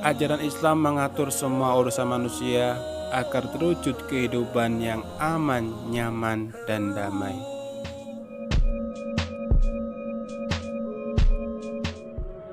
Ajaran Islam mengatur semua urusan manusia agar terwujud kehidupan yang aman, nyaman, dan damai.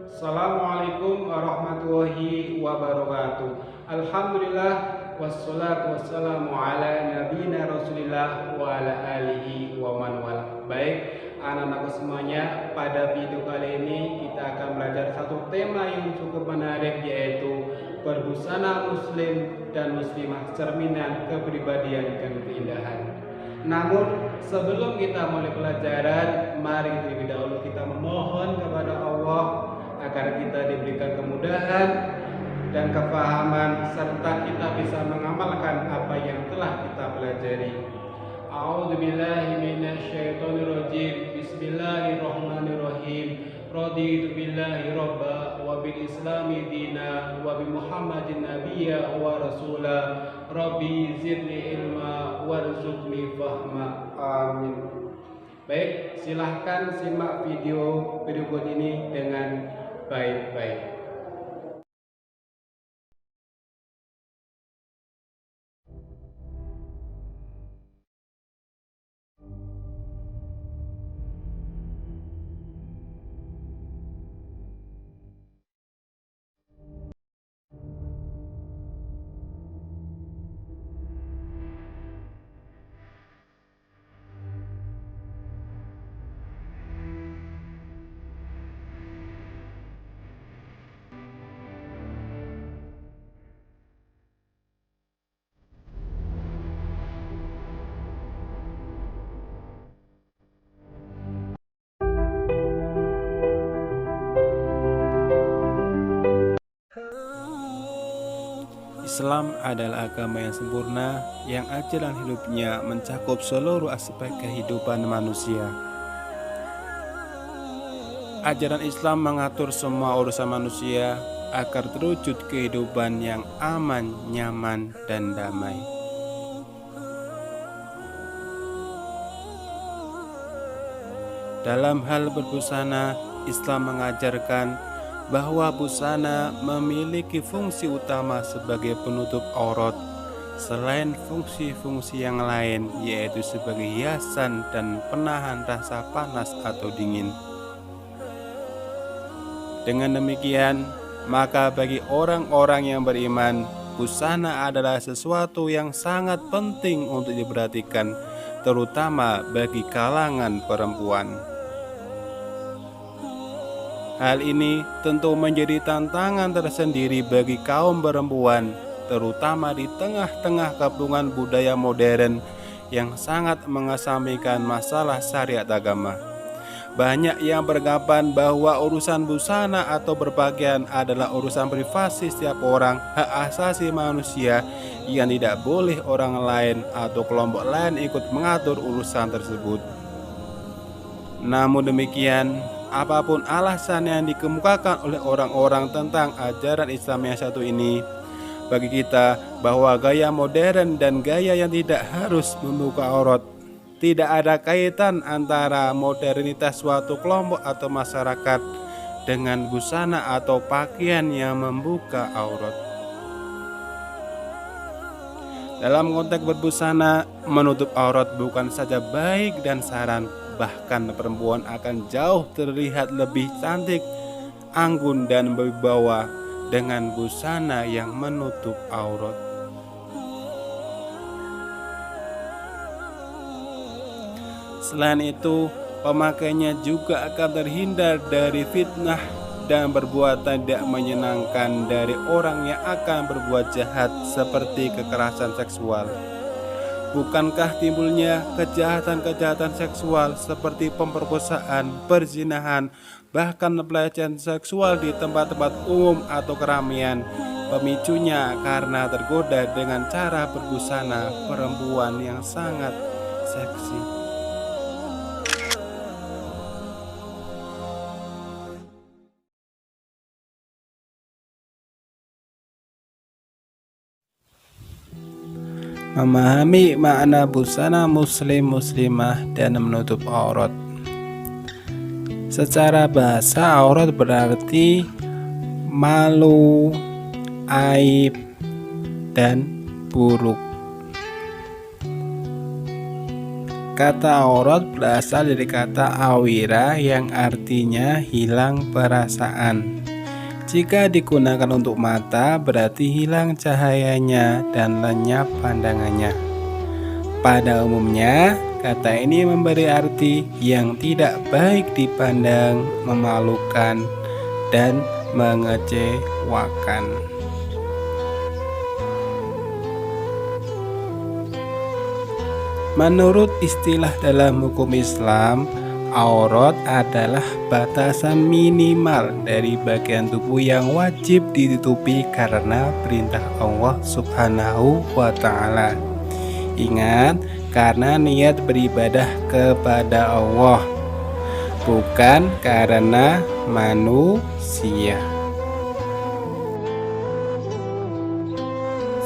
Assalamualaikum warahmatullahi wabarakatuh. Alhamdulillah wassalatu wassalamu ala nabiyina Rasulillah wa ala alihi wa man wala. Baik, anak-anakku semuanya, pada video kali ini kita akan belajar satu tema yang cukup menarik, yaitu berbusana muslim dan muslimah, cerminan kepribadian dan keindahan. Namun sebelum kita mulai pelajaran, mari terlebih dahulu kita memohon kepada Allah agar kita diberikan kemudahan dan kefahaman serta kita bisa mengamalkan apa yang telah kita pelajari. A'udzubillahi minasyaitonirrajim. Bismillahirrahmanirrahim. Raditu billahi robba wa bil islami dina wa bi muhammadin nabiyya wa rasula. Rabbi zidni ilma warzuqni fahma. Amin. Baik, silahkan simak video berikut ini dengan baik-baik. Islam adalah agama yang sempurna, yang ajaran hidupnya mencakup seluruh aspek kehidupan manusia. Ajaran Islam mengatur semua urusan manusia agar terwujud kehidupan yang aman, nyaman, dan damai. Dalam hal berbusana, Islam mengajarkan bahwa busana memiliki fungsi utama sebagai penutup aurat, selain fungsi-fungsi yang lain, yaitu sebagai hiasan dan penahan rasa panas atau dingin. Dengan demikian, maka bagi orang-orang yang beriman, busana adalah sesuatu yang sangat penting untuk diperhatikan, terutama bagi kalangan perempuan. Hal ini tentu menjadi tantangan tersendiri bagi kaum perempuan, terutama di tengah-tengah kepungan budaya modern yang sangat mengesampingkan masalah syariat agama. Banyak yang beranggapan bahwa urusan busana atau berpakaian adalah urusan privasi setiap orang, hak asasi manusia yang tidak boleh orang lain atau kelompok lain ikut mengatur urusan tersebut. Namun demikian, apapun alasan yang dikemukakan oleh orang-orang tentang ajaran Islam yang satu ini, bagi kita bahwa gaya modern dan gaya yang tidak harus membuka aurat, tidak ada kaitan antara modernitas suatu kelompok atau masyarakat dengan busana atau pakaian yang membuka aurat. Dalam konteks berbusana, menutup aurat bukan saja baik dan saran, bahkan perempuan akan jauh terlihat lebih cantik, anggun, dan berwibawa dengan busana yang menutup aurat. Selain itu, pemakainya juga akan terhindar dari fitnah dan berbuat tidak menyenangkan dari orang yang akan berbuat jahat seperti kekerasan seksual. Bukankah timbulnya kejahatan-kejahatan seksual seperti pemerkosaan, perzinahan, bahkan pelecehan seksual di tempat-tempat umum atau keramaian, pemicunya karena tergoda dengan cara berbusana perempuan yang sangat seksi. Memahami makna busana muslim muslimah dan menutup aurat. Secara bahasa, aurat berarti malu, aib, dan buruk. Kata aurat berasal dari kata awira yang artinya hilang perasaan. Jika digunakan untuk mata, berarti hilang cahayanya dan lenyap pandangannya. Pada umumnya, kata ini memberi arti yang tidak baik dipandang, memalukan, dan mengecewakan. Menurut istilah dalam hukum Islam, aurat adalah batasan minimal dari bagian tubuh yang wajib ditutupi karena perintah Allah Subhanahu wa Ta'ala. Ingat, karena niat beribadah kepada Allah, bukan karena manusia.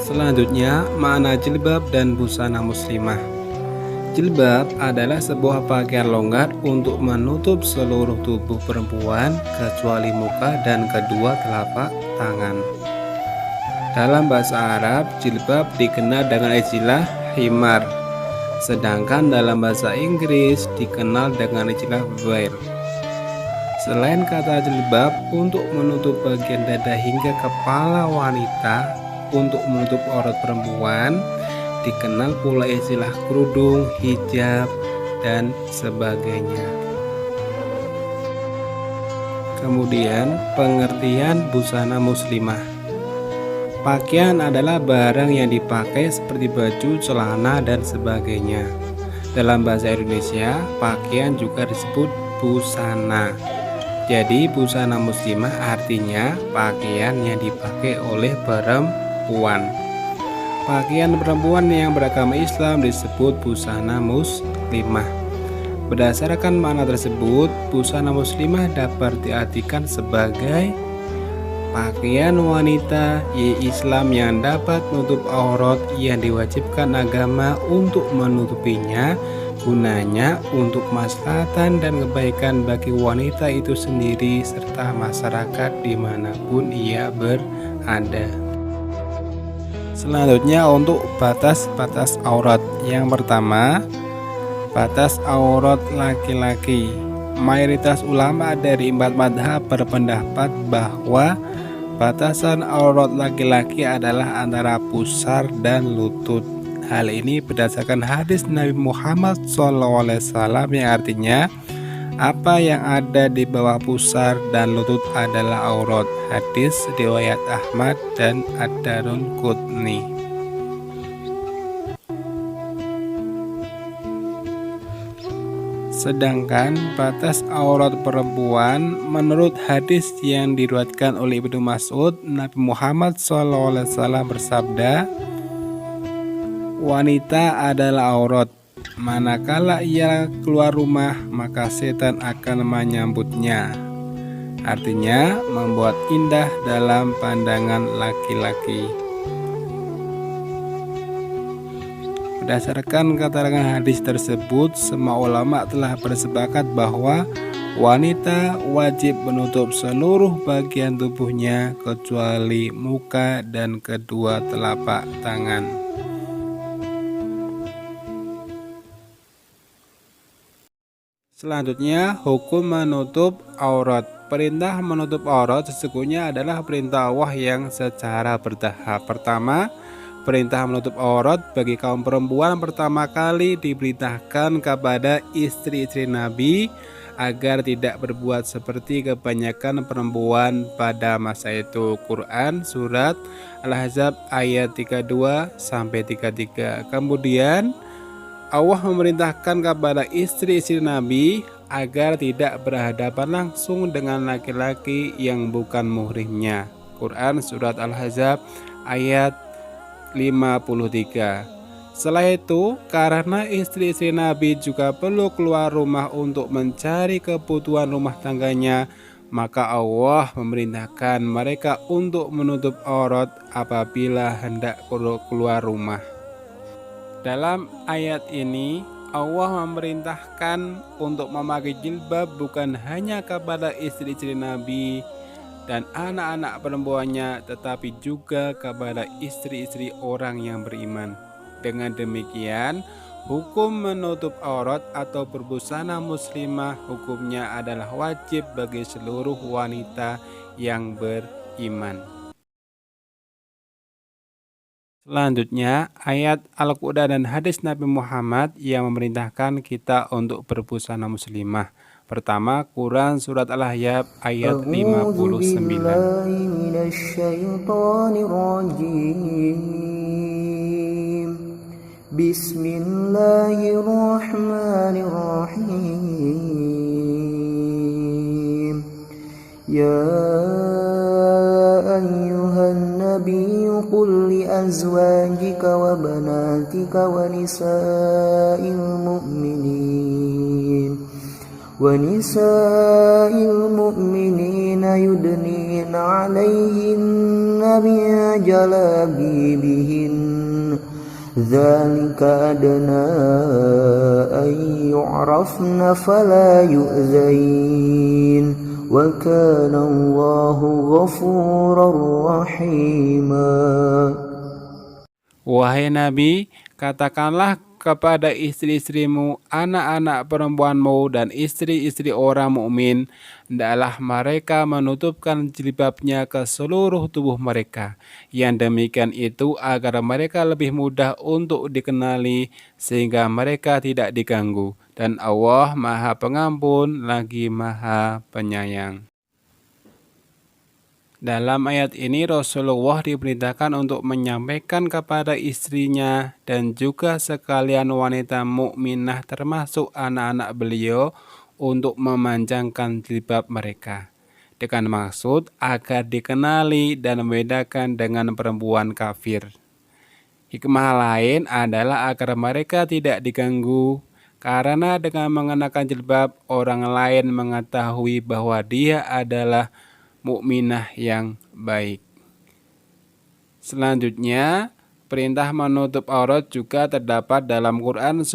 Selanjutnya, makna jilbab dan busana muslimah. Jilbab adalah sebuah pakaian longgar untuk menutup seluruh tubuh perempuan kecuali muka dan kedua telapak tangan. Dalam bahasa Arab, jilbab dikenal dengan istilah himar, sedangkan dalam bahasa Inggris dikenal dengan istilah veil. Selain kata jilbab untuk menutup bagian dada hingga kepala wanita, untuk menutup aurat perempuan, dikenal pula istilah kerudung, hijab, dan sebagainya. Kemudian, pengertian busana muslimah. Pakaian adalah barang yang dipakai seperti baju, celana, dan sebagainya. Dalam bahasa Indonesia, pakaian juga disebut busana. Jadi, busana muslimah artinya pakaian yang dipakai oleh perempuan. Pakaian perempuan yang beragama Islam disebut busana muslimah. Berdasarkan makna tersebut, busana muslimah dapat diartikan sebagai pakaian wanita Islam yang dapat menutup aurat yang diwajibkan agama untuk menutupinya, gunanya untuk kemaslahatan dan kebaikan bagi wanita itu sendiri serta masyarakat dimanapun ia berada. Selanjutnya untuk batas-batas aurat. Yang pertama, batas aurat laki-laki. Mayoritas ulama dari 4 mazhab berpendapat bahwa batasan aurat laki-laki adalah antara pusar dan lutut. Hal ini berdasarkan hadis Nabi Muhammad SAW yang artinya apa yang ada di bawah pusar dan lutut adalah aurat. Hadis riwayat Ahmad dan Ad-Darqutni. Sedangkan batas aurat perempuan menurut hadis yang diriwayatkan oleh Ibnu Mas'ud, Nabi Muhammad SAW bersabda, wanita adalah aurat. Manakala ia keluar rumah, maka setan akan menyambutnya. Artinya, membuat indah dalam pandangan laki-laki. Berdasarkan keterangan hadis tersebut, semua ulama telah bersepakat bahwa wanita wajib menutup seluruh bagian tubuhnya kecuali muka dan kedua telapak tangan. Selanjutnya, hukum menutup aurat. Perintah menutup aurat sesungguhnya adalah perintah Allah yang secara bertahap. Pertama, perintah menutup aurat bagi kaum perempuan pertama kali diperintahkan kepada istri-istri Nabi agar tidak berbuat seperti kebanyakan perempuan pada masa itu. Quran Surat Al-Ahzab ayat 32-33. Kemudian Allah memerintahkan kepada istri-istri Nabi agar tidak berhadapan langsung dengan laki-laki yang bukan muhrimnya. Quran Surat Al-Ahzab ayat 53. Setelah itu, karena istri-istri Nabi juga perlu keluar rumah untuk mencari kebutuhan rumah tangganya, maka Allah memerintahkan mereka untuk menutup aurat apabila hendak keluar rumah. Dalam ayat ini, Allah memerintahkan untuk memakai jilbab bukan hanya kepada istri-istri Nabi, dan anak-anak perempuannya, tetapi juga kepada istri-istri orang yang beriman. Dengan demikian, hukum menutup aurat atau berbusana muslimah hukumnya adalah wajib bagi seluruh wanita yang beriman. Selanjutnya, ayat Al-Quran dan hadis Nabi Muhammad yang memerintahkan kita untuk berbusana muslimah. Pertama, Quran Surat Al-Ahzab ayat أعوذ 59. بالله من الشيطان الرجيم بسم الله الرحمن الرحيم يا أيها النبي قل لأزواجك وبناتك ونساء المؤمنين يدنين عليهن من جلابيبهن ذلك أدنى أن يعرفن فلا يؤذين وكان الله غفورا رحيما. Wahai Nabi, katakanlah kepada istri-istrimu, anak-anak perempuanmu, dan istri-istri orang mukmin, hendaklah mereka menutupkan jilbabnya ke seluruh tubuh mereka. Yang demikian itu agar mereka lebih mudah untuk dikenali, sehingga mereka tidak diganggu. Dan Allah Maha Pengampun lagi Maha Penyayang. Dalam ayat ini Rasulullah diperintahkan untuk menyampaikan kepada istrinya dan juga sekalian wanita mukminah termasuk anak-anak beliau untuk memanjangkan jilbab mereka dengan maksud agar dikenali dan membedakan dengan perempuan kafir. Hikmah lain adalah agar mereka tidak diganggu, karena dengan mengenakan jilbab orang lain mengetahui bahwa dia adalah mukminah yang baik. Selanjutnya, perintah menutup aurat juga terdapat dalam Quran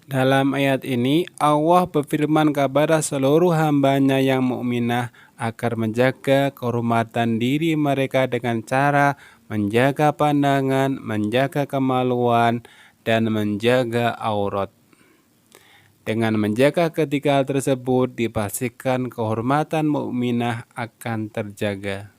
Dalam ayat ini, Allah berfirman kepada seluruh hambanya yang mukminah agar menjaga kehormatan diri mereka dengan cara menjaga pandangan, menjaga kemaluan, dan menjaga aurat. Dengan menjaga ketiga hal tersebut, dipastikan kehormatan mukminah akan terjaga.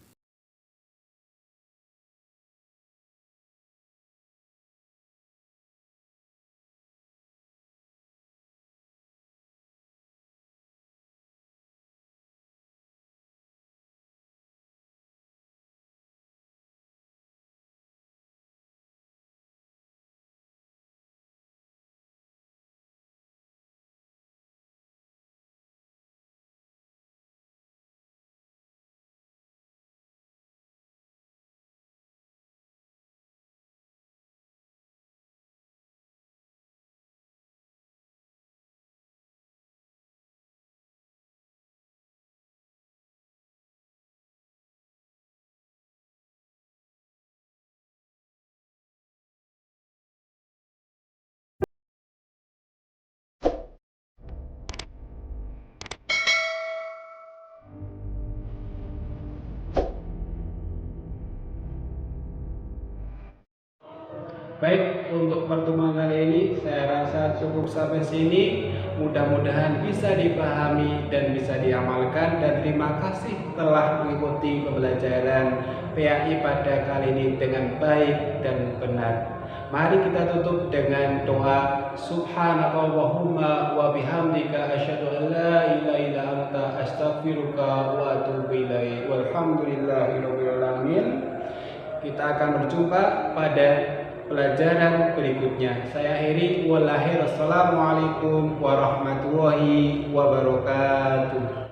Baik, untuk pertemuan kali ini saya rasa cukup sampai sini. Mudah-mudahan bisa dipahami dan bisa diamalkan, dan terima kasih telah mengikuti pembelajaran PAI pada kali ini dengan baik dan benar. Mari kita tutup dengan doa. Subhanakallahumma wa bihamdika asyhadu an la ilaha illa anta astaghfiruka wa atubu ilaik. Walhamdulillahirabbil alamin. Kita akan berjumpa pada pelajaran berikutnya. Saya akhiri, wassalamualaikum warahmatullahi wabarakatuh.